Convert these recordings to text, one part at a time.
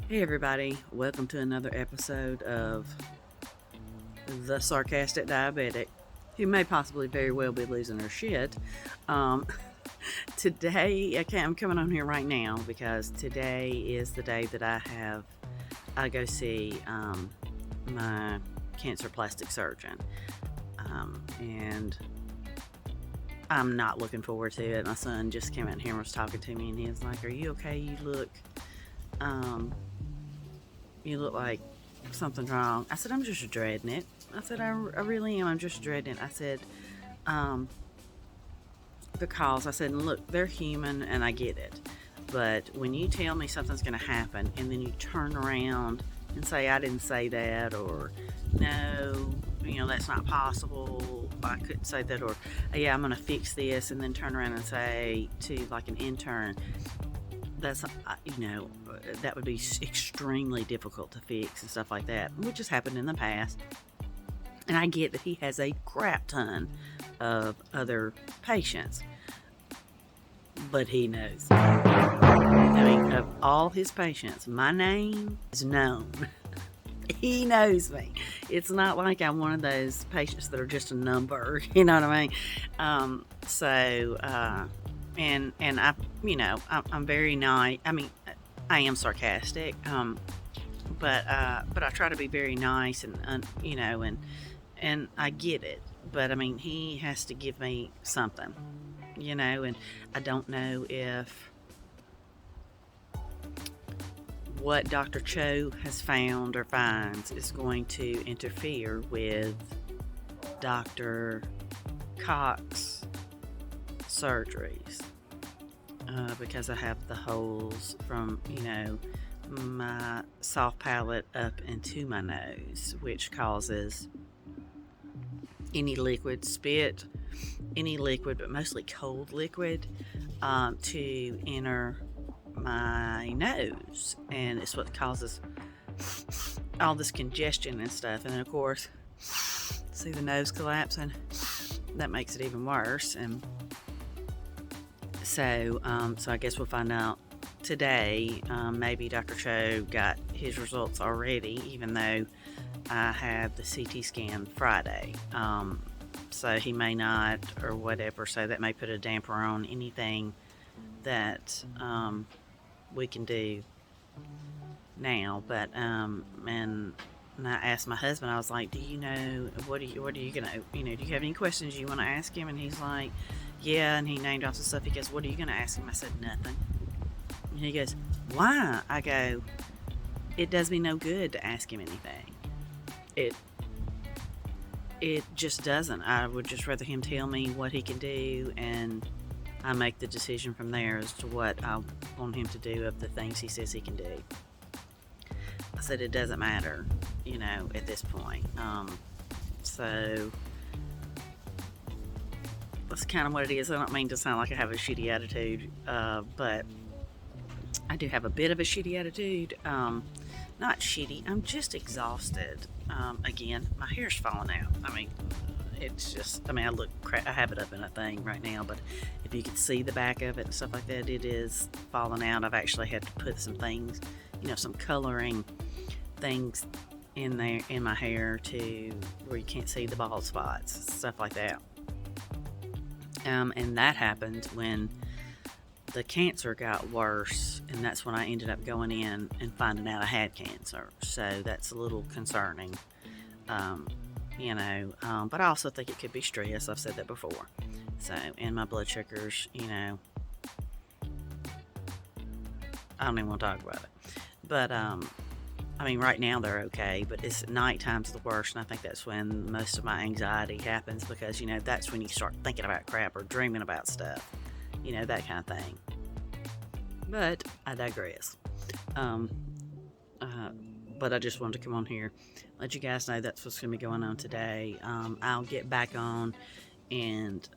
Hey everybody, welcome to another episode of The Sarcastic Diabetic, who may possibly very well be losing her shit. Um, Today, I'm coming on here right now because today is the day that I go see my cancer plastic surgeon. And I'm not looking forward to it. My son just came out here and was talking to me, and he was like, "Are you okay? You look like something's wrong." I said, "I'm just dreading it." I said, I really am. I'm just dreading it. I said, um, because I said, "Look, they're human and I get it. But when you tell me something's going to happen and then you turn around and say, I didn't say that, or no, that's not possible. I couldn't say that, or yeah, I'm going to fix this," and then turn around and say to like an intern, that's that would be extremely difficult to fix and stuff like that, which has happened in the past. And I get that he has a crap ton of other patients, but he knows. I mean, of all his patients, my name is known. He knows me. It's not like I'm one of those patients that are just a number. You know what I mean? And I'm very nice. I mean, I am sarcastic, but I try to be very nice and I get it. But I mean, he has to give me something, and I don't know if what Dr. Cho has found or finds is going to interfere with Dr. Cox's surgeries, because I have the holes from, my soft palate up into my nose, which causes any liquid, spit, any liquid, but mostly cold liquid, to enter my nose. And it's what causes all this congestion and stuff. And then, of course, see the nose collapsing? That makes it even worse. And so I guess we'll find out today. Maybe Dr. Cho got his results already, even though I had the CT scan Friday. So he may not, or whatever. So that may put a damper on anything that we can do now. But and I asked my husband, I was like, "Do you know what are you gonna, do you have any questions you want to ask him?" And he's like, "Yeah." And he named off some stuff. He goes, "What are you gonna ask him?" I said, "Nothing." And he goes, "Why?" I go, "It does me no good to ask him anything. It just doesn't. I would just rather him tell me what he can do, and I make the decision from there as to what I want him to do of the things he says he can do." I said, "It doesn't matter, at this point." So that's kind of what it is. I don't mean to sound like I have a shitty attitude, but I do have a bit of a shitty attitude. Not shitty, I'm just exhausted. Again, my hair's falling out. I mean, it's just, I look I have it up in a thing right now, but if you could see the back of it and stuff like that, it is falling out. I've actually had to put some things, some coloring things in there in my hair to where you can't see the bald spots, stuff like that. And that happened when the cancer got worse, and that's when I ended up going in and finding out I had cancer. So that's a little concerning, but I also think it could be stress. I've said that before. So, and my blood sugars, I don't even want to talk about it. But, right now they're okay, but it's nighttime's the worst, and I think that's when most of my anxiety happens, because, that's when you start thinking about crap or dreaming about stuff. That kind of thing. But I digress. But I just wanted to come on here, let you guys know that's what's going to be going on today. I'll get back on and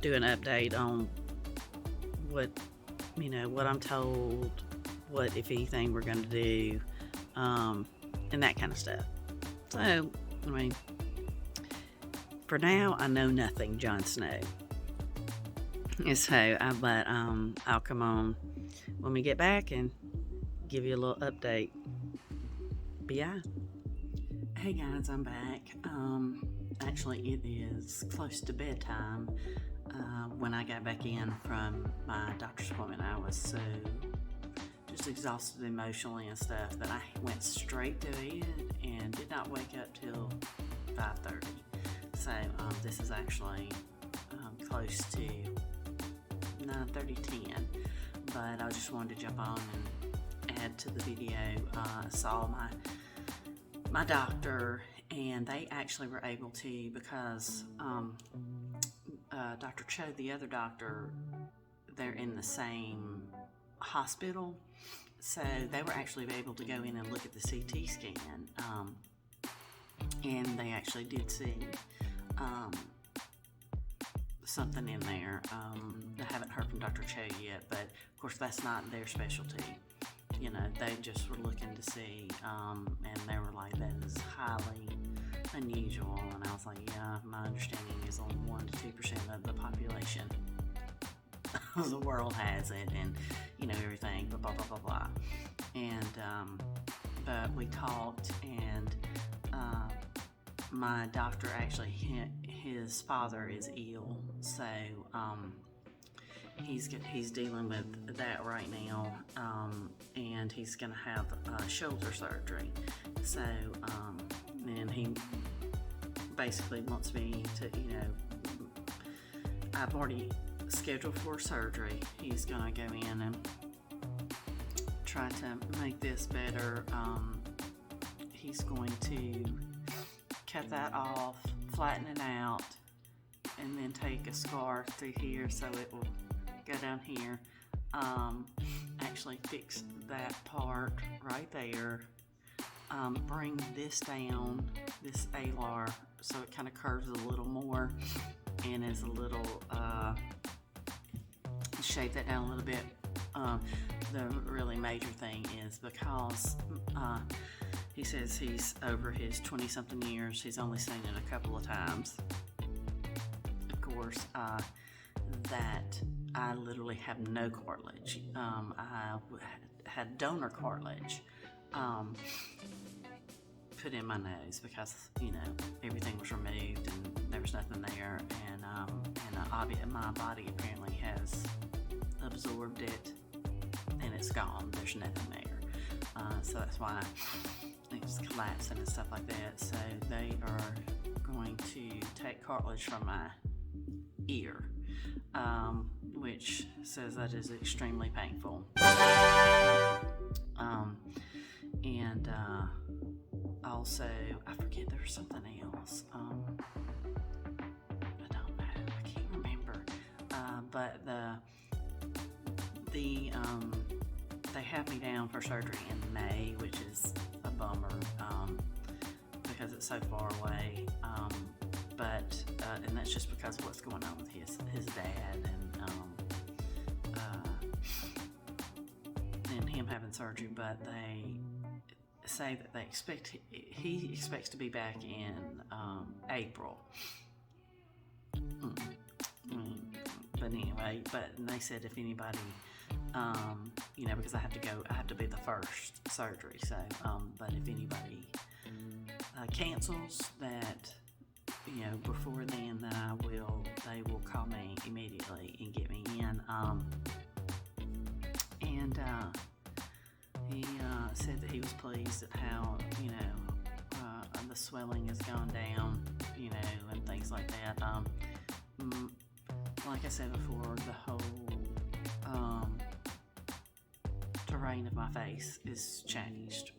do an update on what I'm told, what, if anything, we're going to do, and that kind of stuff. So, for now, I know nothing, Jon Snow. So, but I'll come on when we get back and give you a little update. But yeah. Hey guys, I'm back. Actually, it is close to bedtime. When I got back in from my doctor's appointment, I was so just exhausted emotionally and stuff that I went straight to bed and did not wake up till 5:30. So this is actually close to 9:30, 10. But I just wanted to jump on and add to the video. I saw my doctor, and they actually were able to, because Dr. Cho, the other doctor, they're in the same hospital, so they were actually able to go in and look at the CT scan, and they actually did see something in there. I haven't heard from Dr. Cho yet, but of course that's not their specialty. You know, they just were looking to see, and they were like, that is highly unusual. And I was like, yeah, my understanding is only 1 to 2% of the population of the world has it, and you know, everything, blah blah blah blah blah. And but we talked, and my doctor actually, his father is ill, so he's dealing with that right now, and he's gonna have shoulder surgery. So and he basically wants me to, you know, I've already scheduled for surgery. He's gonna go in and try to make this better. He's going to cut that off, flatten it out, and then take a scar through here so it will go down here. Actually fix that part right there. Bring this down, this alar, so it kind of curves a little more and is a little, shape that down a little bit. The really major thing is because he says he's over his 20-something years, he's only seen it a couple of times. Of course, that I literally have no cartilage. I had donor cartilage put in my nose because, you know, everything was removed and there was nothing there, and my body apparently has absorbed it and it's gone. There's nothing there, so that's why it's collapsing and stuff like that. So they are going to take cartilage from my ear, which says that is extremely painful. And also, I forget there was something else. I don't know. I can't remember. But they have me down for surgery in May, which is a bummer because it's so far away. But and that's just because of what's going on with his dad and him having surgery. But they say that he expects to be back in April. But anyway, they said if anybody, you know, because I have to be the first surgery. So, but if anybody cancels that, you know, before then, they will call me immediately and get me in. He said that he was pleased at how, you know, the swelling has gone down, you know, and things like that. Like I said before, the whole terrain of my face is changed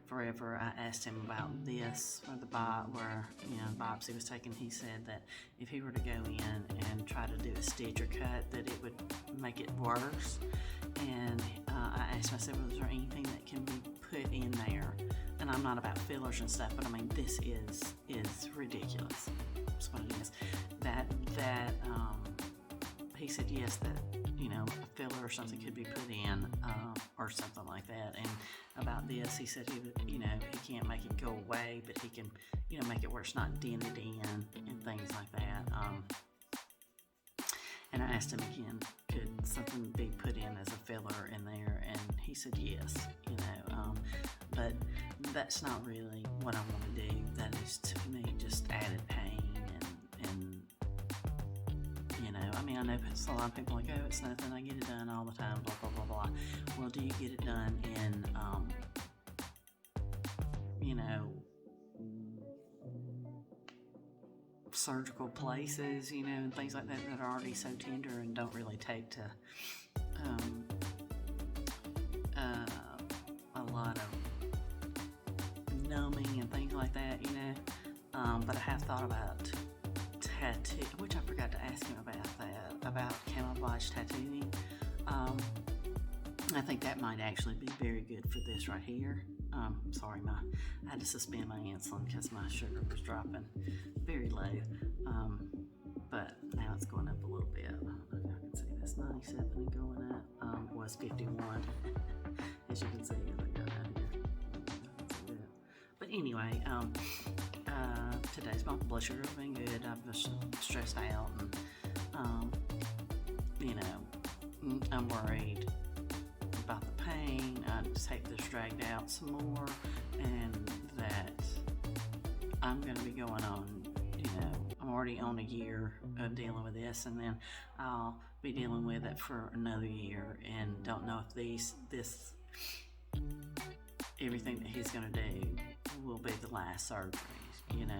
forever. I asked him about this, where you know, biopsy was taken. He said that if he were to go in and try to do a stitch or cut, that it would make it worse. And I asked him, I said, well, is there anything that can be put in there? And I'm not about fillers and stuff, but I mean, this is ridiculous. That's what it is. He said yes, that, you know, a filler or something could be put in, or something like that. And about this, he said he would, you know, he can't make it go away, but he can, you know, make it where it's not dented in and things like that. And I asked him again, could something be put in as a filler in there, and he said yes, but that's not really what I want to do. That is, to me, just added pain, and I mean, I know a lot of people are like, oh, it's nothing, I get it done all the time, blah, blah, blah, blah. Well, do you get it done in, surgical places, and things like that are already so tender and don't really take to a lot of numbing and things like that, but I have thought about tattoo, which I forgot to ask him about camouflage tattooing. I think that might actually be very good for this right here. Sorry, I had to suspend my insulin because my sugar was dropping very low. But now it's going up a little bit. I don't know if y'all can see this. 97 and going up. Was 51. As you can see, as I go down here. But anyway, today's my blood sugar has been good. I've just stressed out, and I'm worried about the pain. I just hope this dragged out some more, and that I'm going to be going on, I'm already on a year of dealing with this, and then I'll be dealing with it for another year, and don't know if everything that he's going to do will be the last surgeries, and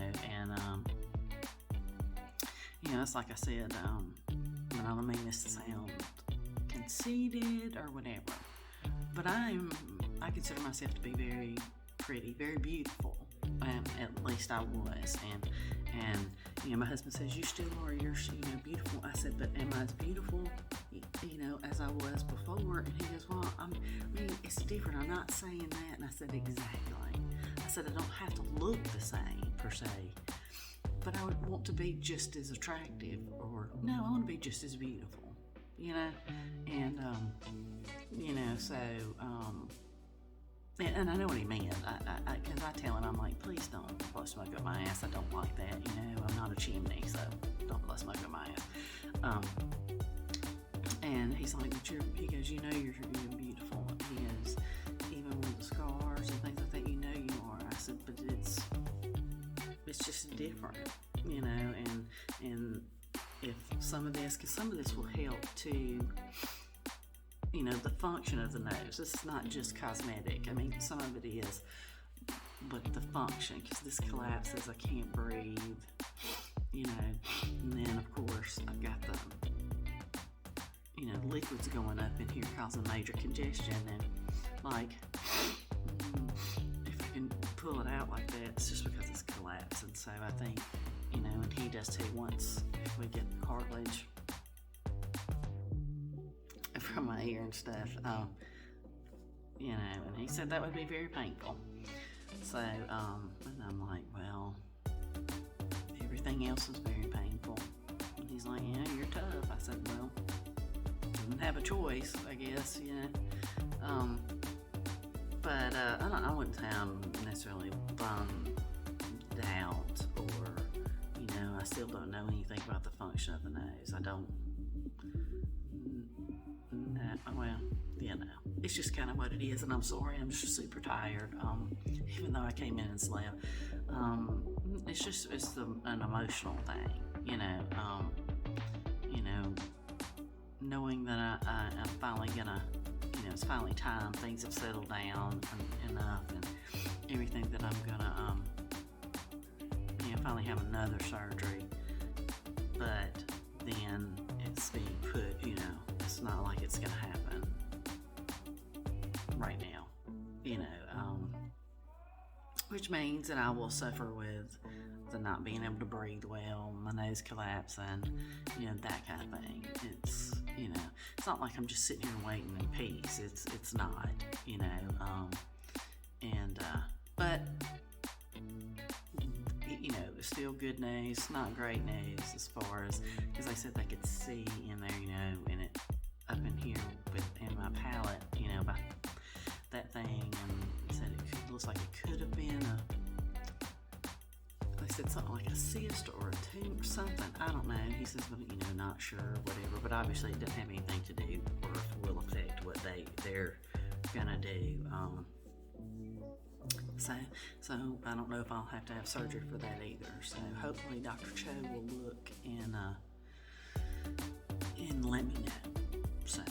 it's like I said, I don't mean this to sound conceited or whatever, but I consider myself to be very pretty, very beautiful. At least I was, and my husband says, you still are, you're beautiful. I said, but am I as beautiful as I was before? And he goes, well, it's different, I'm not saying that. And I said, exactly. I said, I don't have to look the same per se, but I would want to be just as attractive, or no, I want to be just as beautiful, and so and I know what he meant, because I tell him, I'm like, please don't blow smoke up my ass, I don't like that, I'm not a chimney, so don't blow smoke up my ass. And he's like, but he goes, you're beautiful. He goes, even with the scars and things like that, you are. I said, but it's just different, and if some of this will help to, the function of the nose. It's not just cosmetic. I mean, some of it is, but the function, because this collapses, I can't breathe, and then of course I've got the, liquids going up in here causing major congestion, and like, if I can pull it out like that, it's just because it's collapsed. And so I think, and he does too, once if we get the cartilage from my ear and stuff, and he said that would be very painful. So, and I'm like, well, everything else is very painful. And he's like, yeah, you're tough. I said, well, didn't have a choice, I guess, but I wouldn't say I'm necessarily bummed out, or, I still don't know anything about the function of the nose. I don't. Well, it's just kind of what it is, and I'm sorry, I'm just super tired, even though I came in and slept. It's an emotional thing, knowing that I'm finally gonna, it's finally time, things have settled down enough, and everything, that I'm gonna, finally have another surgery, but then it's being put, it's not like it's gonna happen right now, which means that I will suffer with the not being able to breathe well, my nose collapsing, that kind of thing. It's, it's not like I'm just sitting here waiting in peace. It's not, but it's still good news, not great news as far as, because they said they could see in there, in it, up in here in my palate, about that thing, and they said it looks like it could have been they said something like a cyst or a tumor or something. I don't know. He says, well, not sure, whatever. But obviously, it doesn't have anything to do or will affect what they're gonna do. So I don't know if I'll have to have surgery for that either. So hopefully, Dr. Cho will look and let me know. So,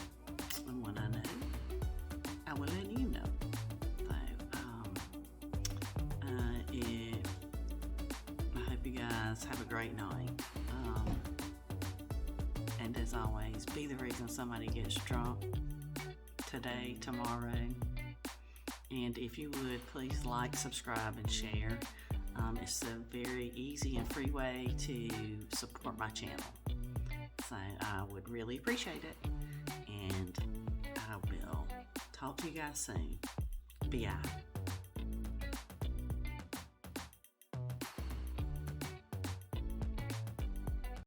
and when I know, I will let you know. So, I hope you guys have a great night. And as always, be the reason somebody gets drunk today, tomorrow. And if you would, please like, subscribe, and share. It's a very easy and free way to support my channel. So I would really appreciate it. And I will talk to you guys soon. Bye.